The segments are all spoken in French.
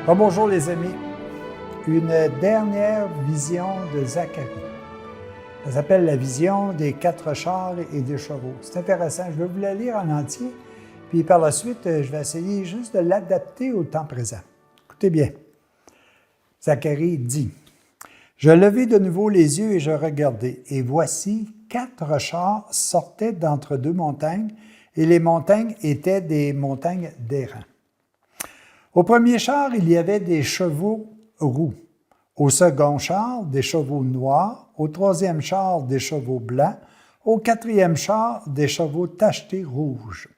Bonjour les amis. Une dernière vision de Zacharie. Ça s'appelle la vision des 4 chars et des chevaux. C'est intéressant. Je vais vous la lire en entier. Puis par la suite, je vais essayer juste de l'adapter au temps présent. Écoutez bien. Zacharie dit: « Je levai de nouveau les yeux et je regardai, et voici 4 chars sortaient d'entre 2 montagnes, et les montagnes étaient des montagnes d'airain. Au premier char, il y avait des chevaux roux. Au second char, des chevaux noirs. Au troisième char, des chevaux blancs. Au quatrième char, des chevaux tachetés rouges.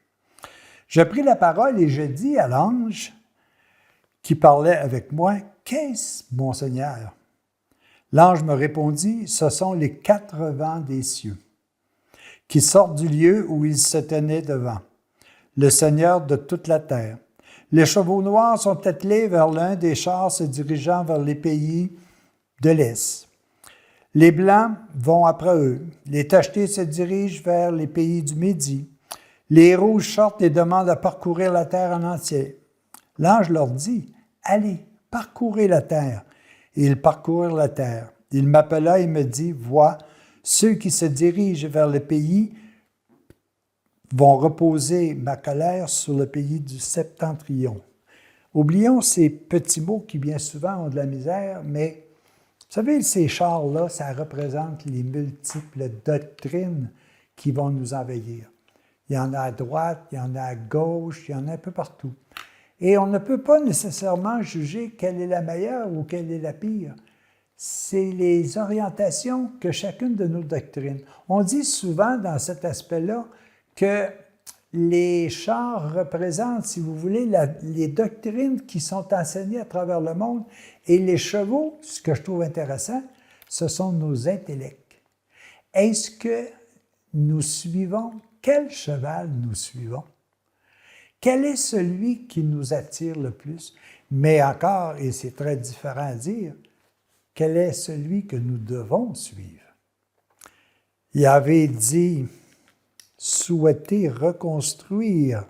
Je pris la parole et je dis à l'ange qui parlait avec moi: « Qu'est-ce, mon Seigneur? » L'ange me répondit: « Ce sont les 4 vents des cieux qui sortent du lieu où il se tenait devant, le Seigneur de toute la terre. Les chevaux noirs sont attelés vers l'un des chars se dirigeant vers les pays de l'Est. Les blancs vont après eux. Les tachetés se dirigent vers les pays du Midi. Les rouges sortent et demandent à parcourir la terre en entier. » L'ange leur dit: « Allez, parcourez la terre. » Et ils parcoururent la terre. Il m'appela et me dit: « Vois, ceux qui se dirigent vers le pays vont reposer ma colère sur le pays du septentrion. » Oublions ces petits mots qui bien souvent ont de la misère, mais vous savez, ces chars-là, ça représente les multiples doctrines qui vont nous envahir. Il y en a à droite, il y en a à gauche, il y en a un peu partout. Et on ne peut pas nécessairement juger quelle est la meilleure ou quelle est la pire. C'est les orientations que chacune de nos doctrines. On dit souvent dans cet aspect-là que les chars représentent, si vous voulez, les doctrines qui sont enseignées à travers le monde, et les chevaux, ce que je trouve intéressant, ce sont nos intellects. Est-ce que nous suivons? Quel cheval nous suivons? Quel est celui qui nous attire le plus? Mais encore, et c'est très différent à dire, quel est celui que nous devons suivre? Yahvé dit: « Souhaiter reconstruire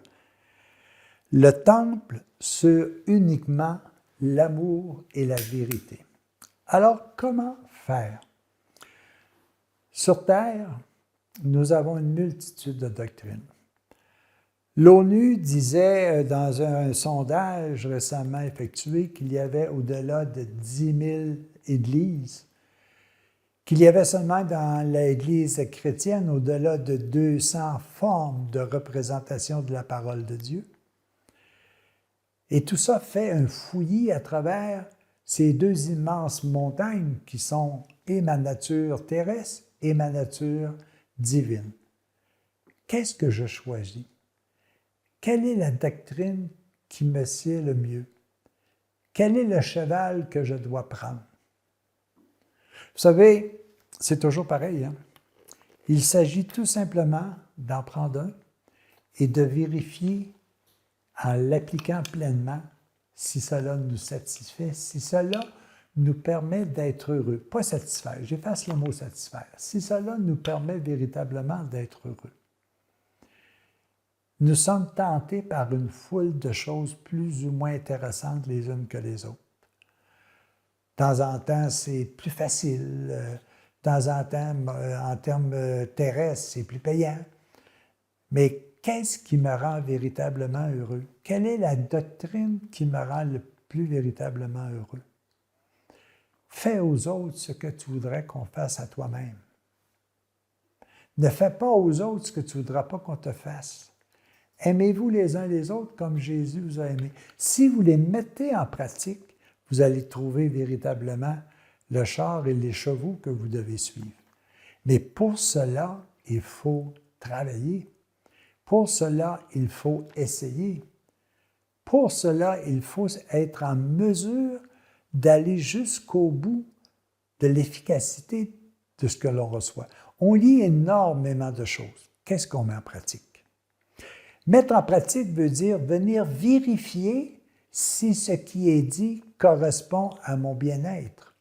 le temple sur uniquement l'amour et la vérité. » Alors, comment faire? Sur Terre, nous avons une multitude de doctrines. L'ONU disait dans un sondage récemment effectué qu'il y avait au-delà de 10 000 églises, qu'il y avait seulement dans l'Église chrétienne au-delà de 200 formes de représentation de la parole de Dieu. Et tout ça fait un fouillis à travers ces 2 immenses montagnes qui sont et ma nature terrestre et ma nature divine. Qu'est-ce que je choisis? Quelle est la doctrine qui me sied le mieux? Quel est le cheval que je dois prendre? Vous savez, c'est toujours pareil, hein? Il s'agit tout simplement d'en prendre un et de vérifier en l'appliquant pleinement si cela nous satisfait, si cela nous permet d'être heureux. Pas satisfaire, j'efface le mot satisfaire. Si cela nous permet véritablement d'être heureux. Nous sommes tentés par une foule de choses plus ou moins intéressantes les unes que les autres. De temps en temps, c'est plus facile. De temps en temps, en termes terrestres, c'est plus payant. Mais qu'est-ce qui me rend véritablement heureux? Quelle est la doctrine qui me rend le plus véritablement heureux? Fais aux autres ce que tu voudrais qu'on fasse à toi-même. Ne fais pas aux autres ce que tu ne voudras pas qu'on te fasse. Aimez-vous les uns les autres comme Jésus vous a aimé. Si vous les mettez en pratique, vous allez trouver véritablement le char et les chevaux que vous devez suivre. Mais pour cela, il faut travailler. Pour cela, il faut essayer. Pour cela, il faut être en mesure d'aller jusqu'au bout de l'efficacité de ce que l'on reçoit. On lit énormément de choses. Qu'est-ce qu'on met en pratique? Mettre en pratique veut dire venir vérifier si ce qui est dit correspond à mon bien-être.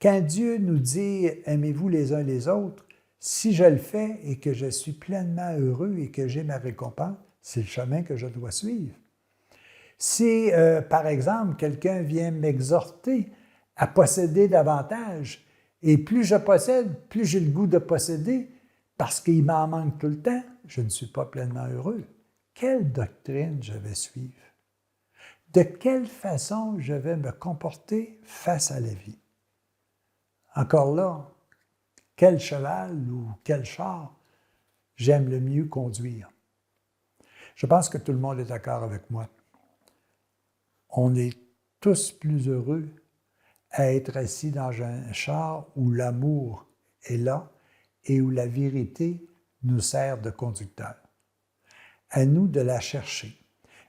Quand Dieu nous dit « aimez-vous les uns les autres », si je le fais et que je suis pleinement heureux et que j'ai ma récompense, c'est le chemin que je dois suivre. Si, par exemple, quelqu'un vient m'exhorter à posséder davantage, et plus je possède, plus j'ai le goût de posséder, parce qu'il m'en manque tout le temps, je ne suis pas pleinement heureux. Quelle doctrine je vais suivre? De quelle façon je vais me comporter face à la vie? Encore là, quel cheval ou quel char j'aime le mieux conduire? Je pense que tout le monde est d'accord avec moi. On est tous plus heureux à être assis dans un char où l'amour est là et où la vérité nous sert de conducteur. À nous de la chercher.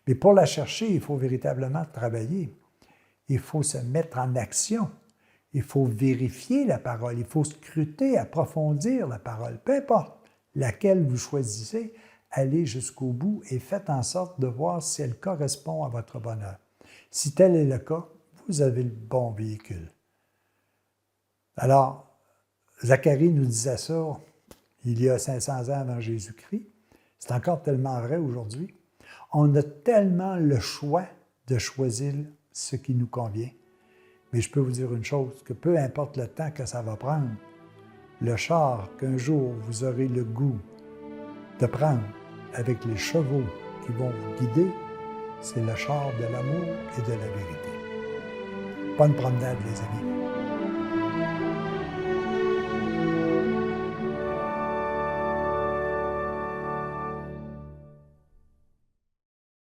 Mais pour la chercher, il faut véritablement travailler. Il faut se mettre en action. Il faut vérifier la parole. Il faut scruter, approfondir la parole. Peu importe laquelle vous choisissez, allez jusqu'au bout et faites en sorte de voir si elle correspond à votre bonheur. Si tel est le cas, vous avez le bon véhicule. Alors, Zacharie nous disait ça il y a 500 ans avant Jésus-Christ. C'est encore tellement vrai aujourd'hui. On a tellement le choix de choisir ce qui nous convient. Mais je peux vous dire une chose, que peu importe le temps que ça va prendre, le char qu'un jour vous aurez le goût de prendre avec les chevaux qui vont vous guider, c'est le char de l'amour et de la vérité. Bonne promenade, les amis.